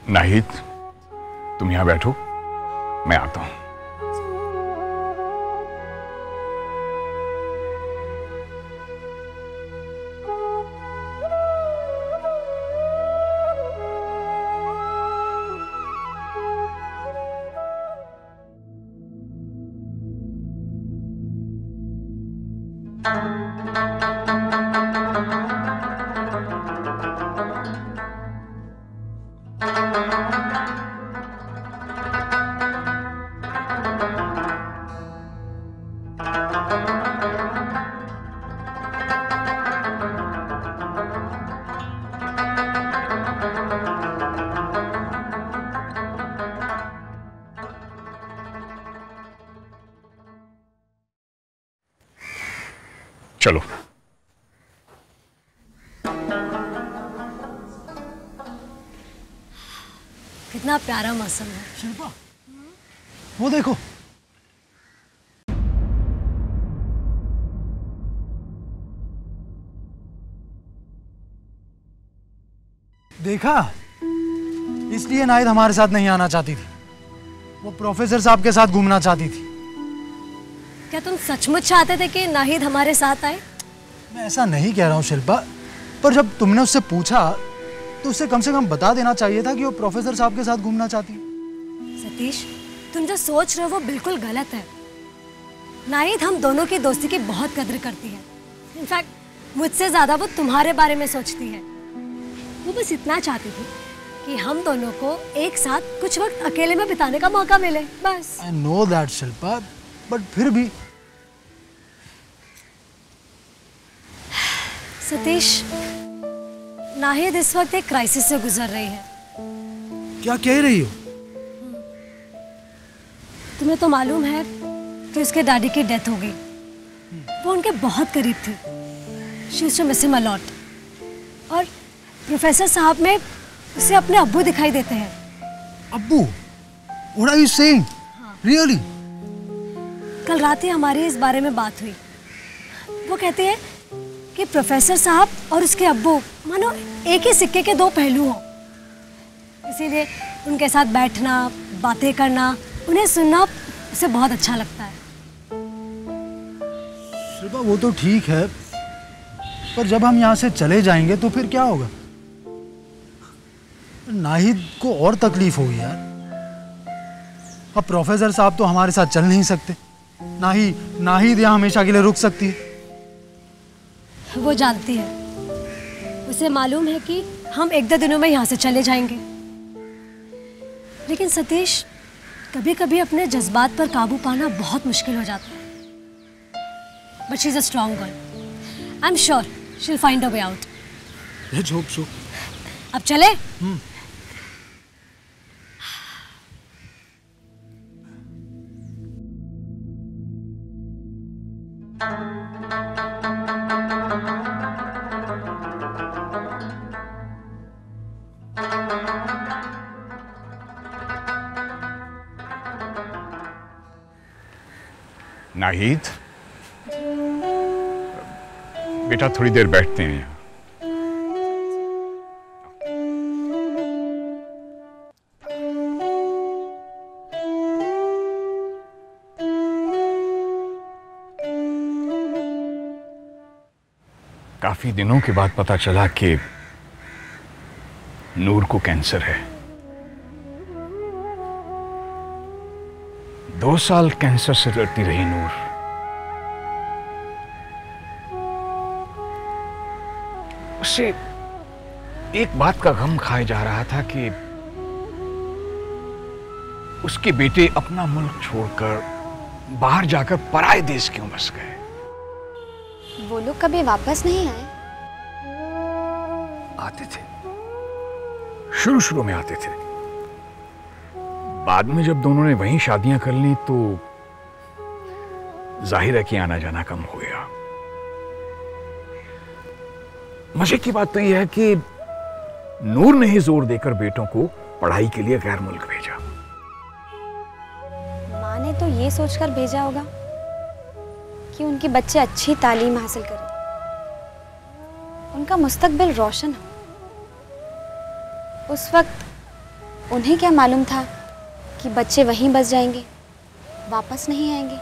नाहिद, तुम यहां बैठो, मैं आता हूं। चलो। कितना प्यारा मौसम है। शिल्पा, वो देखो। देखा, इसलिए नाहिद हमारे साथ नहीं आना चाहती थी। वो प्रोफेसर साहब के साथ घूमना चाहती थी। क्या तुम सचमुच चाहते थे कि नाहिद हमारे साथ आए? मैं ऐसा नहीं कह रहा हूँ शिल्पा, पर जब तुमने उससे पूछा तो उसे कम से कम बता देना चाहिए था कि वो प्रोफेसर साहब के साथ घूमना चाहती है। सतीश, तुम जो सोच रहे हो वो बिल्कुल गलत है। नाहिद हम दोनों की दोस्ती की बहुत कद्र करती है। इनफैक्ट मुझसे ज्यादा वो तुम्हारे बारे में सोचती है। वो बस इतना चाहती थी कि हम दोनों को एक साथ कुछ वक्त अकेले में बिताने का मौका मिले, बस। I know that Shilpa, but फिर भी। सतीश, नाहिद इस वक्त एक क्राइसिस से गुजर रही है। क्या कह रही हो? तुम्हें तो मालूम है कि उसके डैडी की डेथ हो गई। वो उनके बहुत करीब थी। She used to miss him a lot. और प्रोफेसर साहब में उसे अपने अब्बू दिखाई देते हैं। अब्बू? What are you saying? Really? कल रात ही हमारी इस बारे में बात हुई। वो कहती है कि प्रोफेसर साहब और उसके अब्बू मानो एक ही सिक्के के दो पहलू हो। इसीलिए उनके साथ बैठना, बातें करना, उन्हें सुनना उसे बहुत अच्छा लगता है। शिल्पा, वो तो ठीक है, पर जब हम यहाँ से चले जाएंगे तो फिर क्या होगा? नाहिद को और तकलीफ होगी यार। अब प्रोफेसर साहब तो हमारे साथ चल नहीं सकते, नाहिद यहाँ हमेशा के लिए रुक सकती है। वो जानती है, उसे मालूम है कि हम एक दो दिनों में यहाँ से चले जाएंगे। लेकिन सतीश, कभी कभी अपने जज्बात पर काबू पाना बहुत मुश्किल हो जाता है। But she is a strong girl. I am sure she will find a way out. Let's hope so. अब चले? नाहिद, बेटा थोड़ी देर बैठते हैं यहाँ। काफी दिनों के बाद पता चला कि नूर को कैंसर है। 2 साल कैंसर से लड़ती रही नूर। उसे एक बात का गम खाए जा रहा था कि उसके बेटे अपना मुल्क छोड़कर बाहर जाकर पराए देश क्यों बस गए। वो लोग कभी वापस नहीं आए? आते थे, शुरू में आते थे। बाद में जब दोनों ने वहीं शादियां कर ली तो जाहिर है कि आना जाना कम हो गया। मजे की बात तो यह है कि नूर ने ही जोर देकर बेटों को पढ़ाई के लिए गैर मुल्क भेजा। माँ ने तो ये सोचकर भेजा होगा कि उनके बच्चे अच्छी तालीम हासिल करें, उनका मुस्तकबिल रोशन हो। उस वक्त उन्हें क्या मालूम था कि बच्चे वहीं बस जाएंगे, वापस नहीं आएंगे।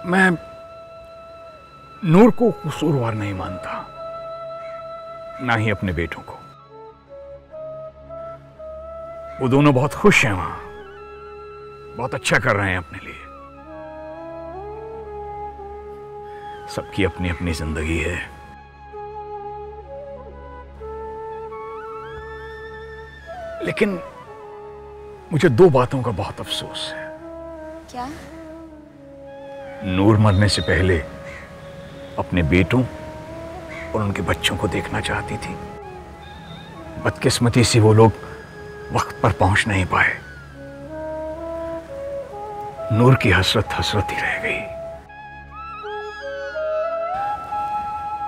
मैं नूर को कसूरवार नहीं मानता, ना ही अपने बेटों को। वो दोनों बहुत खुश हैं वहां, बहुत अच्छा कर रहे हैं अपने लिए। सबकी अपनी अपनी जिंदगी है। लेकिन मुझे दो बातों का बहुत अफसोस है। क्या? नूर मरने से पहले अपने बेटों और उनके बच्चों को देखना चाहती थी। बदकिस्मती से वो लोग वक्त पर पहुंच नहीं पाए। नूर की हसरत हसरत ही रह गई।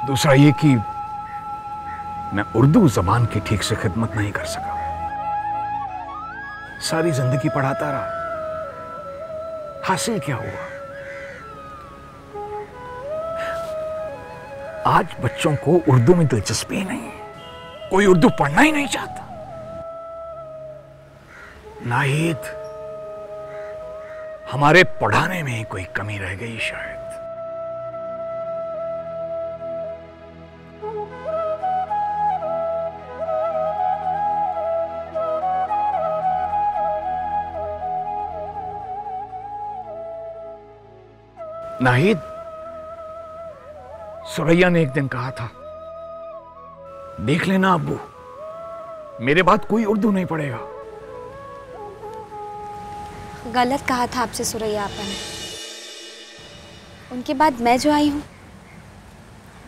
दूसरा ये कि मैं उर्दू जबान की ठीक से खिदमत नहीं कर सका। सारी जिंदगी पढ़ाता रहा, हासिल क्या हुआ? आज बच्चों को उर्दू में दिलचस्पी नहीं है, कोई उर्दू पढ़ना ही नहीं चाहता। नाहिद, हमारे पढ़ाने में कोई कमी रह गई शायद। नाहिद, सुरैया ने एक दिन कहा था, देख लेना अब्बू, मेरे बाद कोई उर्दू नहीं पढ़ेगा। गलत कहा था आपसे सुरैया आपा ने। उनके बाद मैं जो आई हूं,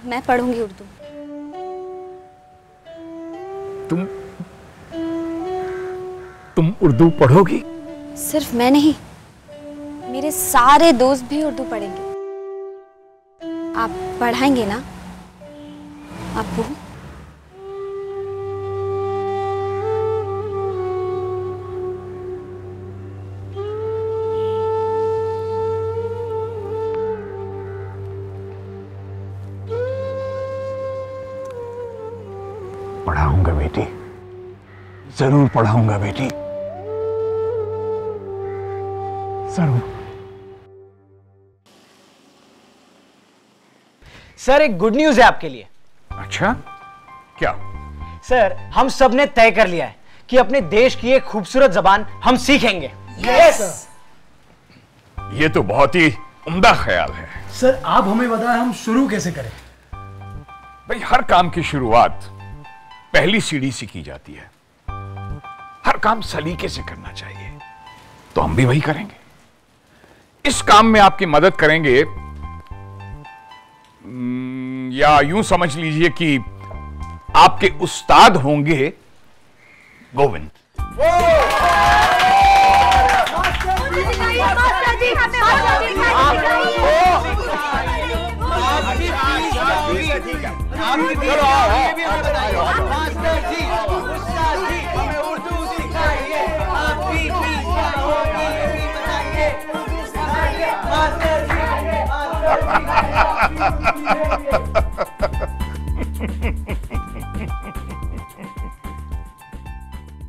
मैं पढ़ूंगी उर्दू। तुम उर्दू पढ़ोगी? सिर्फ मैं नहीं, मेरे सारे दोस्त भी उर्दू पढ़ेंगे। आप पढ़ाएंगे ना अब्बू? पढ़ाऊंगा बेटी, जरूर पढ़ाऊंगा बेटी, जरूर। सर, एक गुड न्यूज है आपके लिए। अच्छा, क्या? सर, हम सब ने तय कर लिया है कि अपने देश की एक खूबसूरत जबान हम सीखेंगे। यस। ये तो बहुत ही उम्दा ख्याल है। सर, आप हमें बताएं हम शुरू कैसे करें? भाई, हर काम की शुरुआत पहली सीढ़ी से की जाती है। हर काम सलीके से करना चाहिए, तो हम भी वही करेंगे। इस काम में आपकी मदद करेंगे, या यूं समझ लीजिए कि आपके उस्ताद होंगे गोविंद।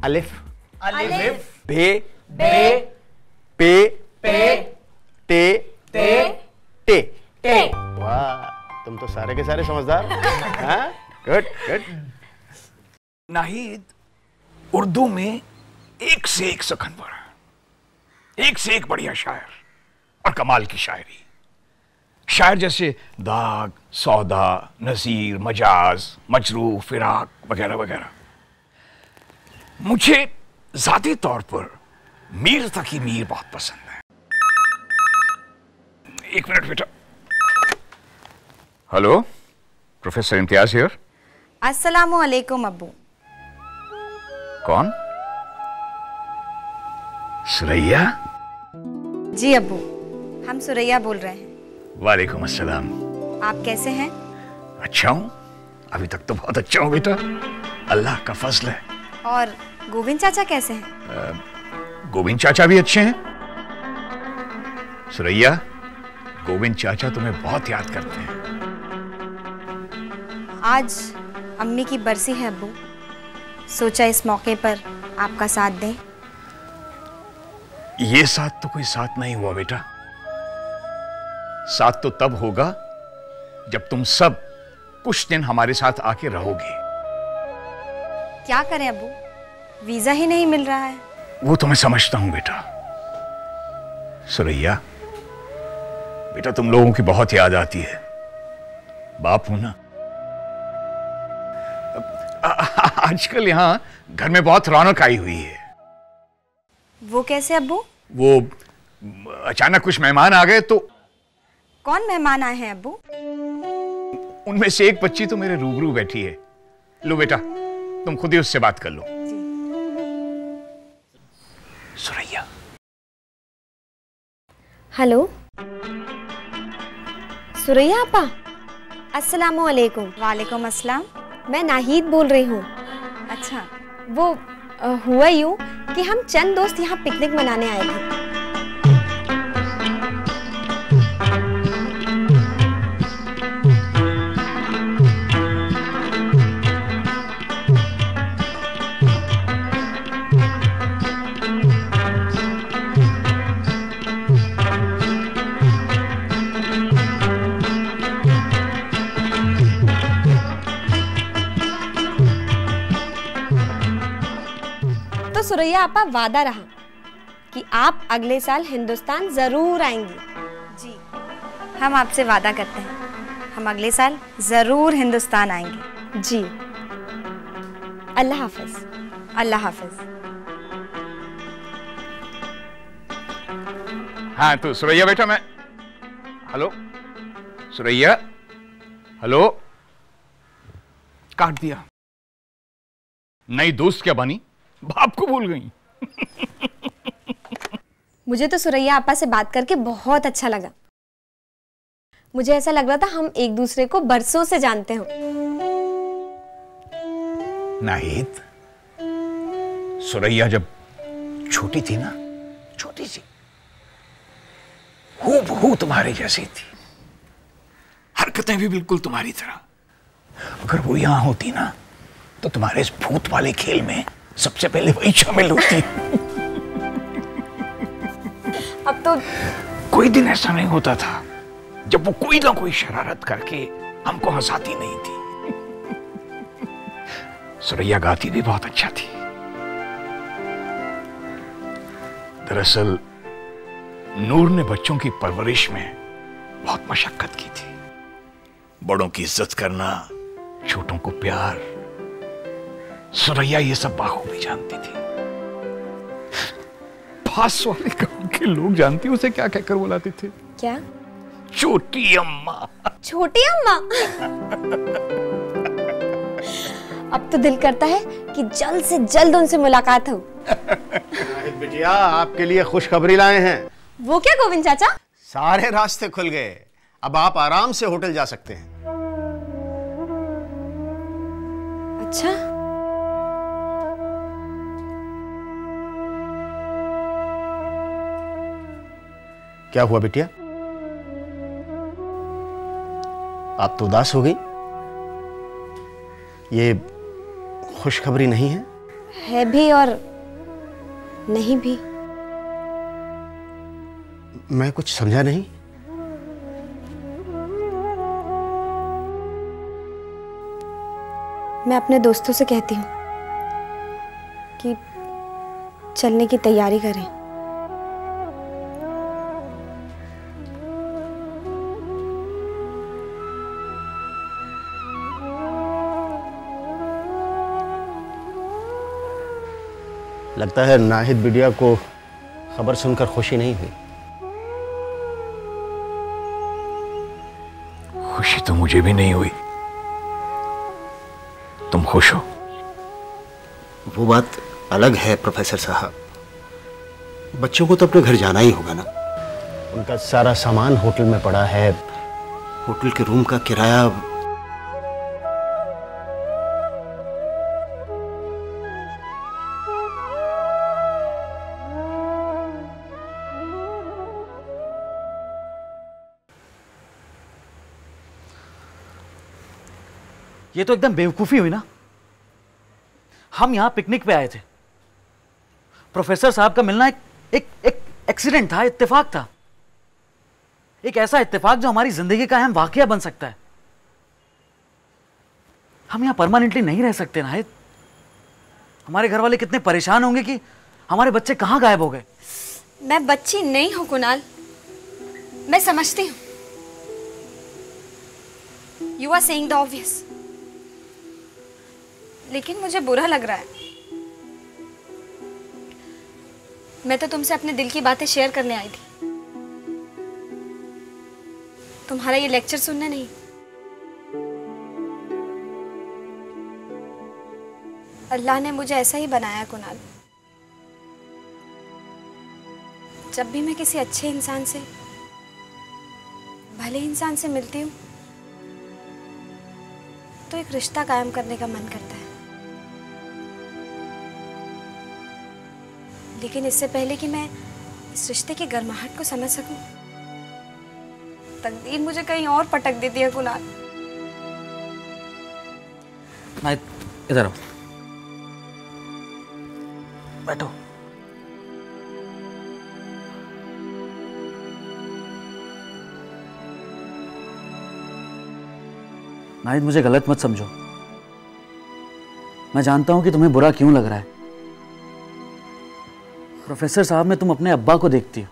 अलिफ, अलिफ, बे, बे, पे, पे, टे, ते, टे। टे। वाह, तुम तो सारे के सारे समझदार। हाँ, गुड गुड। नाहिद, उर्दू में एक से एक सखनवर, एक से एक बढ़िया शायर और कमाल की शायरी। शायर जैसे दाग, सौदा, नज़ीर, मजाज, मजरू, फिराक वगैरह वगैरह। मुझे ज़ाती तौर पर मीर तकी मीर बहुत पसंद है। एक मिनट बेटा। Hello, professor Imtiaz here. अस्सलामु अलैकुम अब्बू। कौन? सुरैया? जी अब्बू, हम सुरैया बोल रहे हैं। वालेकुम अस्सलाम। आप कैसे हैं? अच्छा हूं, अभी तक तो बहुत अच्छा हूं बेटा, अल्लाह का फजल है। और गोविंद चाचा कैसे हैं? गोविंद चाचा भी अच्छे हैं। सुरैया, गोविंद चाचा तुम्हें बहुत याद करते हैं। आज अम्मी की बरसी है अब्बू, सोचा इस मौके पर आपका साथ दें। ये साथ तो कोई साथ नहीं हुआ बेटा। साथ तो तब होगा जब तुम सब कुछ दिन हमारे साथ आके रहोगे। क्या करें अब्बू, वीजा ही नहीं मिल रहा है। वो तो मैं समझता हूं बेटा। सुरैया बेटा, तुम लोगों की बहुत याद आती है। बाप हूं ना। आजकल यहां घर में बहुत रौनक आई हुई है। वो कैसे अब्बू? वो अचानक कुछ मेहमान आ गए तो। कौन मेहमान आए हैं अब्बू? उनमें से एक बच्ची तो मेरे रूबरू बैठी है। लो बेटा, तुम खुद ही उससे बात कर लो। सुरैया। हेलो सुरैया आपा। अस्सलामु अलैकुम। वालेकुम अस्सलाम। मैं नाहिद बोल रही हूँ। अच्छा, वो हुआ यूँ कि हम चंद दोस्त यहाँ पिकनिक मनाने आए थे। तो सुरैया आपा, वादा रहा कि आप अगले साल हिंदुस्तान जरूर आएंगी। जी, हम आपसे वादा करते हैं, हम अगले साल जरूर हिंदुस्तान आएंगे। जी, अल्लाह हाफिज। अल्लाह हाफिज। हाँ तो सुरैया बेटा, मैं हेलो सुरैया, हेलो। काट दिया। नई दोस्त क्या बनी, बाप को भूल गई। मुझे तो सुरैया आपा से बात करके बहुत अच्छा लगा। मुझे ऐसा लग रहा था हम एक दूसरे को बरसों से जानते हो। नाहिद, सुरैया जब छोटी थी ना, छोटी सी, हूबहू तुम्हारे जैसी थी। हरकतें भी बिल्कुल तुम्हारी तरह। अगर वो यहां होती ना तो तुम्हारे इस भूत वाले खेल में सबसे पहले वही शामिल होती। अब तो कोई दिन ऐसा नहीं होता था जब वो कोई ना कोई शरारत करके हमको हंसाती नहीं थी। सुरैया गाती भी बहुत अच्छा थी। दरअसल नूर ने बच्चों की परवरिश में बहुत मशक्कत की थी। बड़ों की इज्जत करना, छोटों को प्यार, सुरैया ये सब बाखूबी जानती थी। पास वाले गांव के लोग जानती उसे क्या कहकर बुलाते थे? क्या? छोटी अम्मा। छोटी अम्मा। अब तो दिल करता है कि जल्द से जल्द उनसे मुलाकात हो। बिटिया, आपके लिए खुशखबरी लाए हैं। वो क्या गोविंद चाचा? सारे रास्ते खुल गए, अब आप आराम से होटल जा सकते हैं। अच्छा, क्या हुआ बिटिया, आप तो उदास हो गई? ये खुशखबरी नहीं है? है भी और नहीं भी। मैं कुछ समझा नहीं। मैं अपने दोस्तों से कहती हूँ कि चलने की तैयारी करें। लगता है नाहिद बिटिया को खबर सुनकर खुशी नहीं हुई। खुशी तो मुझे भी नहीं हुई। तुम खुश हो? वो बात अलग है प्रोफेसर साहब, बच्चों को तो अपने घर जाना ही होगा ना। उनका सारा सामान होटल में पड़ा है, होटल के रूम का किराया। ये तो एकदम बेवकूफी हुई ना। हम यहाँ पिकनिक पे आए थे। प्रोफेसर साहब का मिलना एक एक्सीडेंट था, इत्तेफाक था। एक ऐसा इत्तेफाक जो हमारी जिंदगी का अहम वाकया बन सकता है। हम यहाँ परमानेंटली नहीं रह सकते नाहिद। हमारे घर वाले कितने परेशान होंगे कि हमारे बच्चे कहाँ गायब हो गए। मैं बच्ची नहीं हूं कुणाल, मैं समझती हूं। You are saying the obvious, लेकिन मुझे बुरा लग रहा है। मैं तो तुमसे अपने दिल की बातें शेयर करने आई थी, तुम्हारा ये लेक्चर सुनने नहीं। अल्लाह ने मुझे ऐसा ही बनाया कुणाल। जब भी मैं किसी अच्छे इंसान से, भले इंसान से मिलती हूँ तो एक रिश्ता कायम करने का मन करता है। लेकिन इससे पहले कि मैं इस रिश्ते की गर्माहट को समझ सकूं, तकदीर मुझे कहीं और पटक देती है कुणाल। नाहिद, इधर आओ, बैठो। नाहिद, मुझे गलत मत समझो। मैं जानता हूं कि तुम्हें बुरा क्यों लग रहा है। प्रोफेसर साहब में तुम अपने अब्बा को देखती हो।